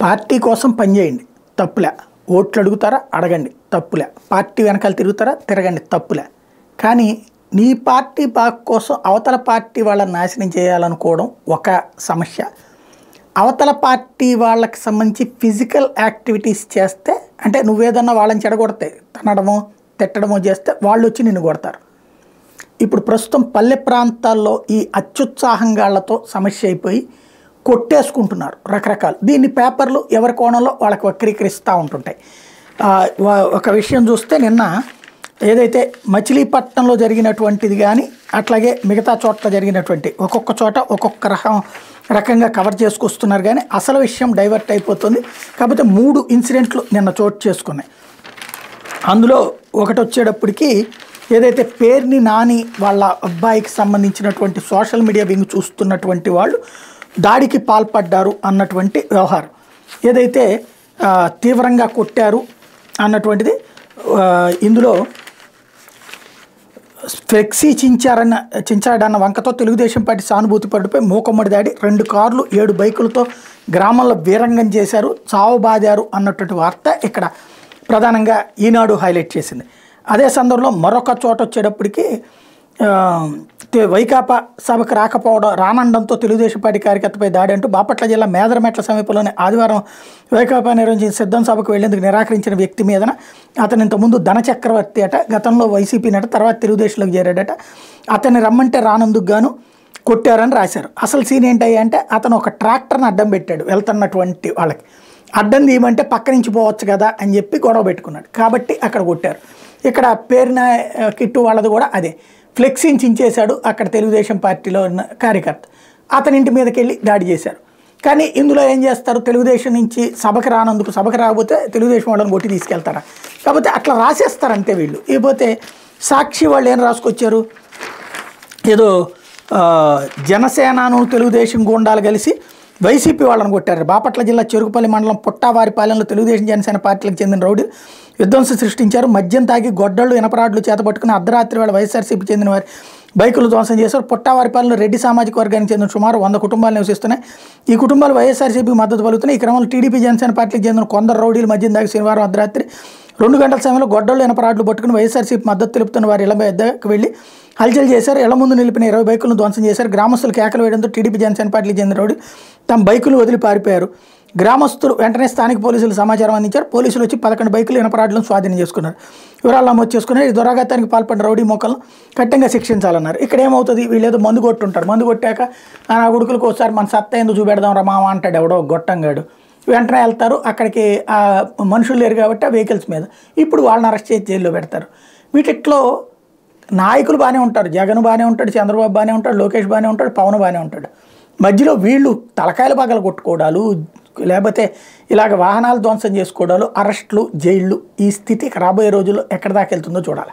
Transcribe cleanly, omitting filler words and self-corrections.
Party కోసం పనిచేయండి తప్పులే, ఓట్లు అడుగుతారా అడగండి తప్పులే, పార్టీ వెనకాల తిరుగుతారా తిరగండి తప్పులే. కానీ నీ పార్టీ బాగు కోసం అవతల పార్టీ వాళ్ళని నాశనం చేయాలనుకోవడం ఒక సమస్య. అవతల పార్టీ వాళ్ళకి సంబంధించి ఫిజికల్ యాక్టివిటీస్ చేస్తే, అంటే నువ్వేదన్నా వాళ్ళని చెడగొడితే తనడమో తిట్టడమో చేస్తే వాళ్ళు వచ్చి నిన్ను కొడతారు. ఇప్పుడు ప్రస్తుతం పల్లె ప్రాంతాల్లో ఈ అత్యుత్సాహంగాళ్లతో సమస్య అయిపోయి కొట్టేసుకుంటున్నారు రకరకాలు. దీన్ని పేపర్లు ఎవరి కోణంలో వాళ్ళకి వక్రీకరిస్తూ ఉంటుంటాయి. ఒక విషయం చూస్తే నిన్న ఏదైతే మచిలీపట్నంలో జరిగినటువంటిది కానీ అట్లాగే మిగతా చోట్ల జరిగినటువంటి ఒక్కొక్క చోట ఒక్కొక్క రకంగా కవర్ చేసుకొస్తున్నారు. కానీ అసలు విషయం డైవర్ట్ అయిపోతుంది. కాకపోతే 3 ఇన్సిడెంట్లు నిన్న చోటు చేసుకున్నాయి. అందులో ఒకటి వచ్చేటప్పటికి ఏదైతే పేర్ని నాని వాళ్ళ అబ్బాయికి సంబంధించినటువంటి సోషల్ మీడియా వింగ్ చూస్తున్నటువంటి వాళ్ళు దాడికి పాల్పడ్డారు అన్నటువంటి వ్యవహారం, ఏదైతే తీవ్రంగా కొట్టారు అన్నటువంటిది. ఇందులో ఫ్లెక్సీ చించాడన్న వంకతో తెలుగుదేశం పార్టీ సానుభూతి పరుడిపై మూకమ్మడి దాడి, 2 కార్లు 7 బైకులతో గ్రామంలో వీరంగం చేశారు, చావు బాదారు అన్నటువంటి వార్త ఇక్కడ ప్రధానంగా ఈనాడు హైలైట్ చేసింది. అదే సందర్భంలో మరొక చోట వచ్చేటప్పటికి వైకాపా సభకు రానండంతో తెలుగుదేశం పార్టీ కార్యకర్తపై దాడి అంటూ బాపట్ల జిల్లా మేదరమెట్ల సమీపంలోని ఆదివారం వైకాపా నిర్వహించిన సిద్ధం సభకు వెళ్లేందుకు నిరాకరించిన వ్యక్తి మీదన అతను ఇంతకుముందు ధన చక్రవర్తి అట, గతంలో వైసీపీ నట, తర్వాత తెలుగుదేశంలోకి చేరాడట. అతన్ని రమ్మంటే రానందుకు గాను కొట్టారని రాశారు. అసలు సీన్ ఏంటయ్యా అంటే అతను ఒక ట్రాక్టర్ని అడ్డం పెట్టాడు వెళ్తున్నటువంటి వాళ్ళకి. అడ్డం తీయమంటే పక్క నుంచి పోవచ్చు కదా అని చెప్పి గొడవ పెట్టుకున్నాడు, కాబట్టి అక్కడ కొట్టారు. ఇక్కడ పేరున కిట్టు వాళ్ళది కూడా అదే, ఫ్లెక్సీని చించేశాడు అక్కడ తెలుగుదేశం పార్టీలో ఉన్న కార్యకర్త, అతని ఇంటి మీదకి వెళ్ళి దాడి చేశారు. కానీ ఇందులో ఏం చేస్తారు, తెలుగుదేశం నుంచి సభకు రాకపోతే తెలుగుదేశం వాళ్ళని కొట్టి తీసుకెళ్తారా, కాకపోతే అట్లా రాసేస్తారంతే వీళ్ళు. ఇకపోతే సాక్షి వాళ్ళు ఏం రాసుకొచ్చారు, ఏదో జనసేనను తెలుగుదేశం గూండాలు కలిసి వైసీపీ వాళ్ళని కొట్టారు. బాపట్ల జిల్లా చెరుకుపల్లి మండలం పుట్టావారిపాలెంలో తెలుగుదేశం జనసేన పార్టీలకు చెందిన రౌడీ విధ్వంసం సృష్టించారు. మద్యం తాగి గొడ్డళ్ళు ఇనపరాడ్లు చేతపట్టుకుని అర్ధరాత్రి వేళ వైఎస్ఆర్సీపీ చెందిన వారి బైకులు ధ్వంసం చేశారు. పుట్టావారిపాలెంలో రెడ్డి సామాజిక వర్గానికి చెందిన సుమారు 100 కుటుంబాలు నివసిస్తున్నాయి. ఈ కుటుంబాలు వైఎస్ఆర్సీపీ మద్దతు పలుకుతున్నాయి. ఈ క్రమంలో టీడీపీ జనసేన పార్టీకి చెందిన కొందరు రౌడీలు మద్యం తాగి శనివారం అర్ధరాత్రి 2 గంటల సమయంలో గొడ్డళ్ళు ఇనపరాడ్లు పట్టుకుని వైఎస్ఆర్సీపీ మద్దతు తెలుపుతున్న వారి ఇళ్ల వద్దకు వెళ్ళి హల్చల్ చేశారు. ఇళ్ల ముందు నిలిపిన 20 బైకులను ధ్వంసం చేశారు. గ్రామస్తులు కేకలు వేయడంతో టీడీపీ జనసేన పార్టీకి చెందిన రౌడీ తమ బైకులు వదిలి పారిపోయారు. గ్రామస్తులు వెంటనే స్థానిక పోలీసులు సమాచారం అందించారు. పోలీసులు వచ్చి 11 బైకులు ఇనపరాడ్లను స్వాధీనం చేసుకున్నారు. వివరాలు నమోదు చేసుకున్నారు. ఈ దురాఘాతానికి పాల్పడిన రౌడీ మోకలను కఠినంగా శిక్షించాలన్నారు. ఇక్కడ ఏమవుతుంది, వీళ్ళేదో మందు కొట్టుంటారు, మందు కొట్టాక నా కొడుకులకు ఒకసారి మన సత్తా ఎందుకు చూపెడదాం రా మామ అంటాడు ఎవడో గొట్టంగాడు. వెంటనే వెళ్తారు, అక్కడికి మనుషులు లేరు కాబట్టి ఆ వెహికల్స్ మీద ఇప్పుడు వాళ్ళని అరెస్ట్ చేసి జైల్లో పెడతారు. వీటిట్లో నాయకులు బాగానే ఉంటారు, జగన్ బాగానే ఉంటాడు, చంద్రబాబు బాగానే ఉంటాడు, లోకేష్ బాగానే ఉంటాడు, పవన్ బాగానే ఉంటాడు. మధ్యలో వీళ్ళు తలకాయలు పగలు కొట్టుకోవడాలు, లేకపోతే ఇలాగ వాహనాలు ధ్వంసం చేసుకోవడాలు, అరెస్టులు, జైళ్ళు, ఈ స్థితి రాబోయే రోజుల్లో ఎక్కడి దాకా వెళ్తుందో చూడాలి.